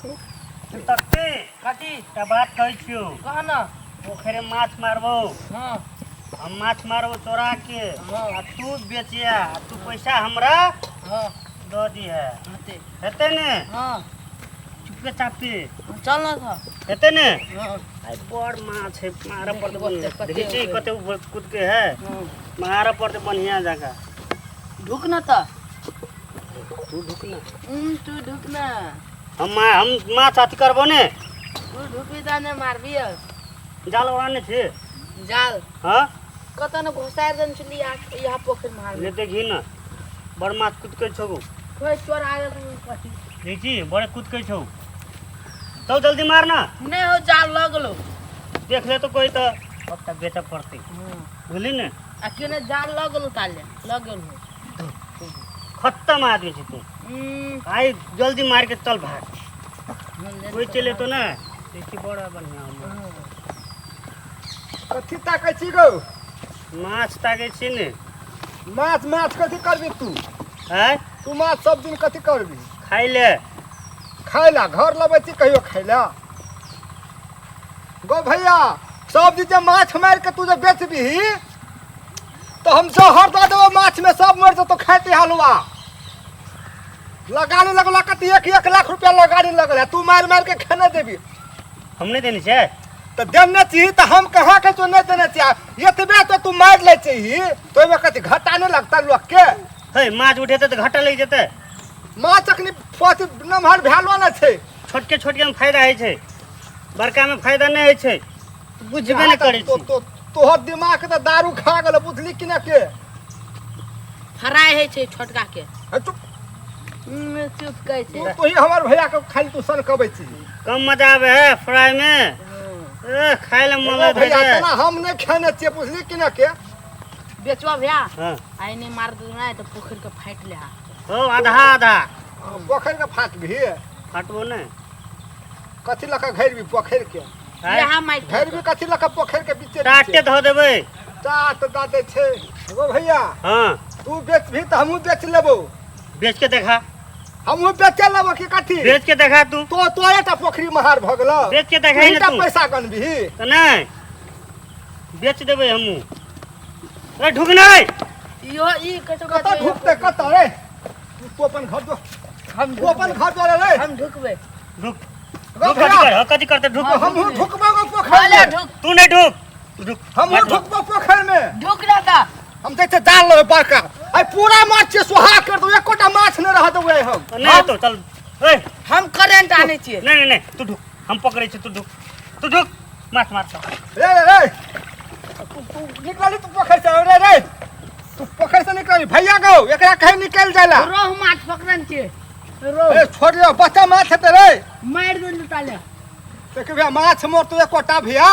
तकते काटी ता बात कहै छियो कहा ना पोखरे माछ मारबो हां हम माछ मारबो चोरा के हां आ तू बेचिया आ तू पैसा हमरा हां दो दी है हेते ने हां चुपके चापते चल ना था हेते ने हां आई बड़ माछ है मारा पर कते देखै छी कते कूद के है मारा पर बढ़िया जगह ढुक ना था तू ढुक ना तू ढुक ना हम माछ अथी करबो ने तू ढुकी दाने मारबी जाल वाने छे जाल हां कत न घोसार जन चली यहाँ पोखर मार ले देखी ना बड़ माछ कूद के छगो कोई चोर आ गया कथी देखी बड़े कूद के छौ तो जल्दी मारना नहीं हो जाल लगलो देख ले तो कोई तो पत्ता बेचा पड़ती बुझली ने आ केने जाल लगलो ताले लगलो खत्म आदमी छी तू आई जल्दी मार के चल भाग कोई चले तो ना देखी बड़ा बढ़िया कथी ताकै छी गो माछ ताके छी ने माछ कथी करबी तू हैं तू माछ सब दिन कथी करबी खाई ले खाइला घर लबै छी कहियो खाइला गो भैया सब दिन जे माछ मार के तू जे बेचबी तो हम जहर दऽ देबो माछ में सब मर जतो खाते हलवा लगाने लगला कति 1 लाख रुपया लगाने लगल तू मार के खाने देबी हमने देनी छे तो देने चाहिए तो हम कहाँ के तो नहीं देने चाहिए इतने तो तू मार ले चाहिए तो में कति घाटा नहीं लगता लोग के हे माछ उठेते तो घाटा लग जेते माछ अखनी फस नमहर भैलो ना छे छोटके में फायदा है छे बड़का में फायदा नहीं है छे बुझबे नहीं करे छी तोहर दिमाग तो दारू खा गेल बुझली कि ना के फराय है छे छोटका के चुप चुप कह छे तू ही हमर भैया के खाली तू सन कबै छी कम मजा आवे है फ्राई में खाए ले मन लगे भैया तना हम नहीं खाने छिए बुझली कि ना के बेचवा भैया हां आई नहीं मार दो ना तो पोखर के फाट ले हो आधा पोखर के फाट भी फाटबो ने कथी लका घेर भी पोखर के यहाँ माइट घेर भी कथी लका पोखर के बीच टाटे धो देबे टाट दादे छे गो भैया हां तू बेच भी तो हमहू बेच लेबो बेच के देखा हमहू बेच लेबो कि कथी बेच के देखा तू तो तोरेटा पोखरी महार भ गेलो बेच के देखा ही ना तू पैसा गनबी तो नहीं बेच देबे हमहू रे ढुक नहीं यो ई कतो कत ढुकते कत रे तू अपन घर दो हम तू अपन घर दो रे हम ढुकबे ढुक कथी करते ढुक हमहू ढुकबो पोखर में ढुक तू नहीं ढुक हमहू ढुकबो पोखर में ढुक ना का हम जैसे डाल लो बड़का आई पूरा माछ से सुहा कर दो एकोटा माछ न रह देबे हम नहीं तो चल ए हम करंट आने चाहिए नहीं तू ढुक हम पकड़े छी तू ढुक माछ मार रे तू निकल तू पोखर से रे तू पोखर से निकल भैया गो एकरा कहीं निकल जाला रोह माछ पकड़न के रोह ए छोड़ दे बच्चा माछ है रे मार दे लुटाले तो के भैया माछ मोर तो एकोटा भैया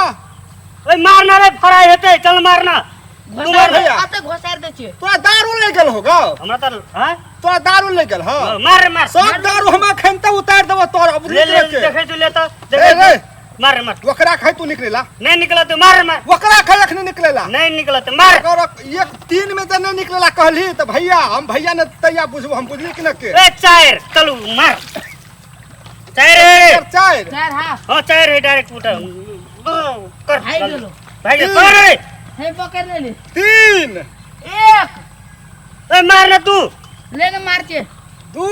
ओए मारना रे फराई हेते चल मारना तू मार भैया आते घोसार दे छी तोरा दारू ले गेल होगा हमरा त हैं तोरा दारू ले गेल हां मार सब दारू हम खनते उतार देबो तोर अब ले देखे तू ले तो रे मार वकरा खाई तू निकलेला नहीं निकला तो मार वकरा खाई अखनी निकलेला नहीं निकला तो मार एक 3 में तो नहीं निकलेला कहली तो भैया हम भैया ने तैया बुझबो हम बुझली कि न के ए चार चलू मार चार हां चार है डायरेक्ट उठा कर भाई गेलो भाई कर हे पकड़ ले 3 1 ए मार ना तू लेने मार के 2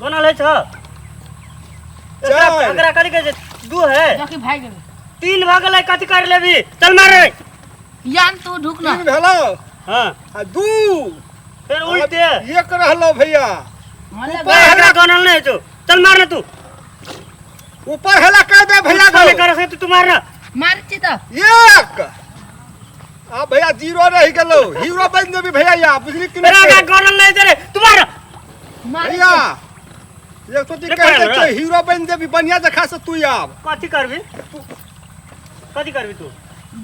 गोना ले छ अगरा कली के 2 है बाकी भाई गेलो 3 भागले कथि कर लेबी चल मार रे यान तू ढुक ना 3 भेलो हां आ 2 फिर उल्टे एक रहलो भैया अगरा गोना नहीं तो चल मार ना तू ऊपर हला कर दे भैया गोना कर से तू मार ना मार छी तो एक आ भैया 0 रह गेलो हीरो बन देबी भैया या बुझली कि मेरा का गोना नहीं दे रे तुम्हारा भैया ये तो ठीक कहते छै हीरो बन देबी बढ़िया जखा से तू आब कथि करबी तू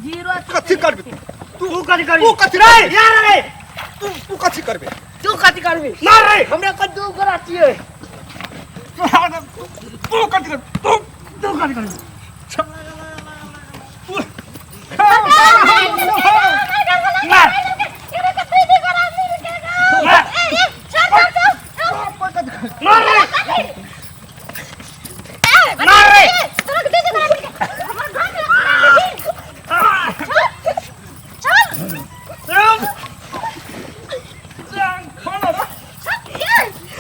0 कथि करबी तू कथि करबी तू कथि रे यार रे तू कथि करबी तू कथि करबी मार रे हमरा को दू करा छिए तू कथि कर तू कथि करबी मार मार रे मार रे चल दे दे हमर घर में चल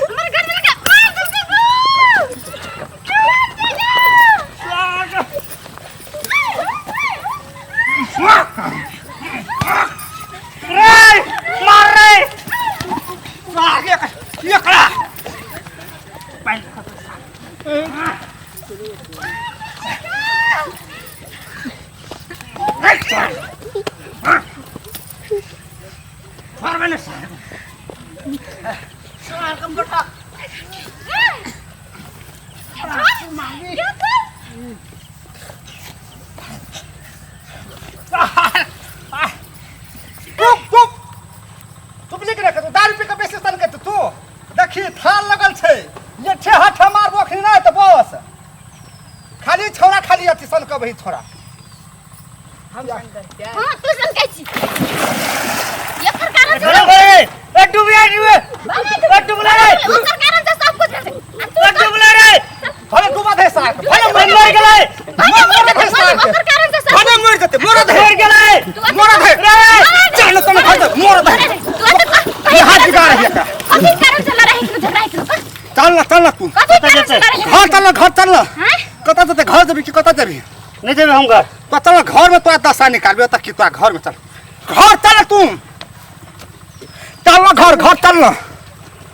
हमर घर में लगा मार जल्दी रे मार रे ये करा मार मैंने साल कम बटा चुप लेके रख तू दारू पी के बेसी सन के तू देखी थाल लगल छे ये छे हाथ मार बोखनी ना तो बस खाली छोरा खाली अति सन के वही छोरा हम संग क्या हां तू सन कैसी ये सरकार चलो भाई ए डूबिया ए डूबला रे सरकार से सब कुछ ए डूबला रे भले डूबा दे साक भले मन मर गेलै मोर दे साक सरकार से सब भले मर जते मोर दे मर गेलै मोर दे चल तुम खा मोर दे ये हाथ बिगाड़ है का अभी कारण चला रहे कि झगड़ा है चल ना तू कथी कारण चला रहे घर चल हैं कता जते घर जबी कि कता जबी नहीं देबे हम घर तो चल घर में तो दशा निकालबे तक कि तू घर में चल घर चल तू चल घर चल